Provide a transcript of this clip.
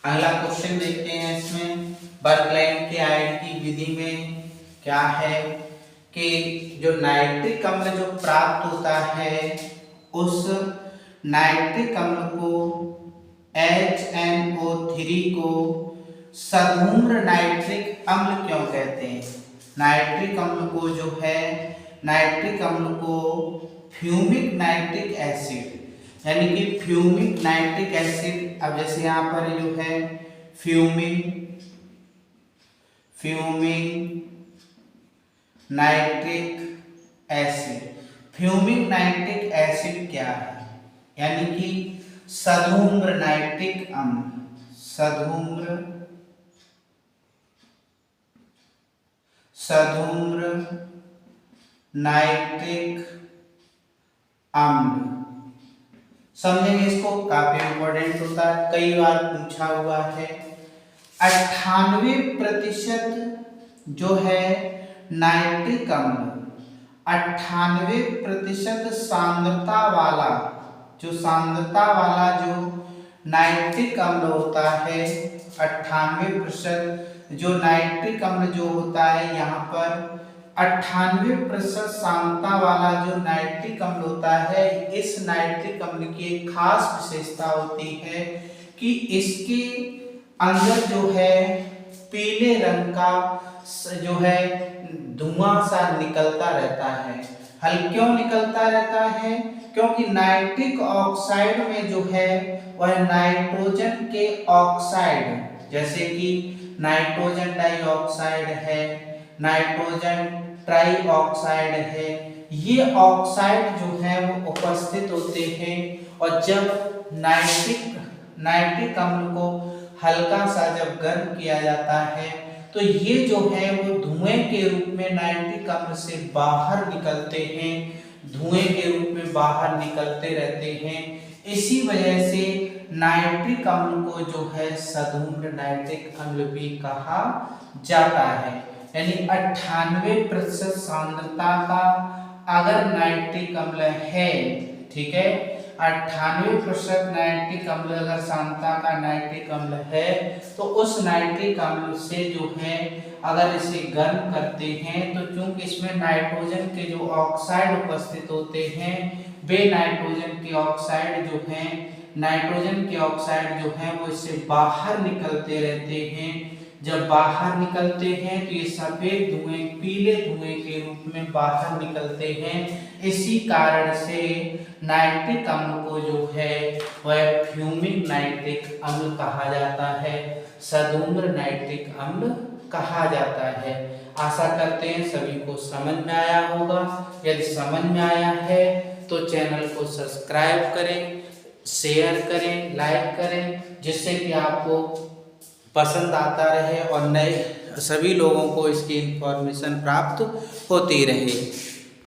अगला क्वेश्चन देखते हैं। इसमें बर्कलैंड के आयन की विधि में क्या है कि जो नाइट्रिक अम्ल जो प्राप्त होता है उस नाइट्रिक अम्ल को HNO3 को सधूम्र नाइट्रिक अम्ल क्यों कहते हैं। नाइट्रिक अम्ल को जो है नाइट्रिक अम्ल को फ्यूमिक नाइट्रिक एसिड यानी कि फ्यूमिक नाइट्रिक एसिड। अब जैसे यहाँ पर जो है फ्यूमिक नाइट्रिक एसिड। फ्यूमिक नाइट्रिक एसिड क्या है, यानी कि सधूम्र नाइट्रिक अम्ल। सधूम्र नाइट्रिक अम्ल समझेंगे इसको, काफी इंपॉर्टेंट होता है, कई बार पूछा हुआ है। 98% जो है नाइट्रिक अम्ल 98% सांद्रता वाला जो नाइट्रिक अम्ल होता है 98% जो नाइट्रिक अम्ल जो होता है यहाँ पर 98% सांद्रता वाला जो नाइट्रिक अम्ल होता है, इस नाइट्रिक अम्ल की एक खास विशेषता होती है कि इसके अंदर जो है पीले रंग का जो है धुआं सा निकलता रहता है। हल क्यों निकलता रहता है, क्योंकि नाइट्रिक ऑक्साइड में जो है वह नाइट्रोजन के ऑक्साइड, जैसे कि नाइट्रोजन डाइऑक्साइड है, नाइट्रोजन ट्राई ऑक्साइड है, ये ऑक्साइड जो है वो उपस्थित होते हैं। और जब नाइट्रिक अम्ल को हल्का सा जब गर्म किया जाता है तो ये जो है वो धुएं के रूप में नाइट्रिक अम्ल से बाहर निकलते हैं, धुएं के रूप में बाहर निकलते रहते हैं। इसी वजह से नाइट्रिक अम्ल को जो है सधूम्र नाइट्रिक अम्ल भी कहा जाता है। यानी 98% सांद्रता का अगर नाइट्रिक अम्ल है, ठीक है, 98% नाइट्रिक अम्ल अगर सांद्रता का नाइट्रिक अम्ल है तो उस नाइट्रिक अम्ल से जो है अगर इसे गर्म करते हैं तो चूंकि इसमें नाइट्रोजन के जो ऑक्साइड उपस्थित होते हैं, वे नाइट्रोजन के ऑक्साइड जो हैं वो इससे बाहर निकलते रहते हैं। जब बाहर निकलते हैं तो ये सफेद धुएं पीले धुएं के रूप में बाहर निकलते हैं। इसी कारण से नाइट्रिक अम्ल को जो है वह फ्यूमिक नाइट्रिक अम्ल कहा जाता है, सधूम्र नाइट्रिक अम्ल कहा जाता है। आशा करते हैं सभी को समझ में आया होगा। यदि समझ में आया है तो चैनल को सब्सक्राइब करें, शेयर करें, लाइक करें, जिससे कि आपको पसंद आता रहे और नए सभी लोगों को इसकी इंफॉर्मेशन प्राप्त होती रहे।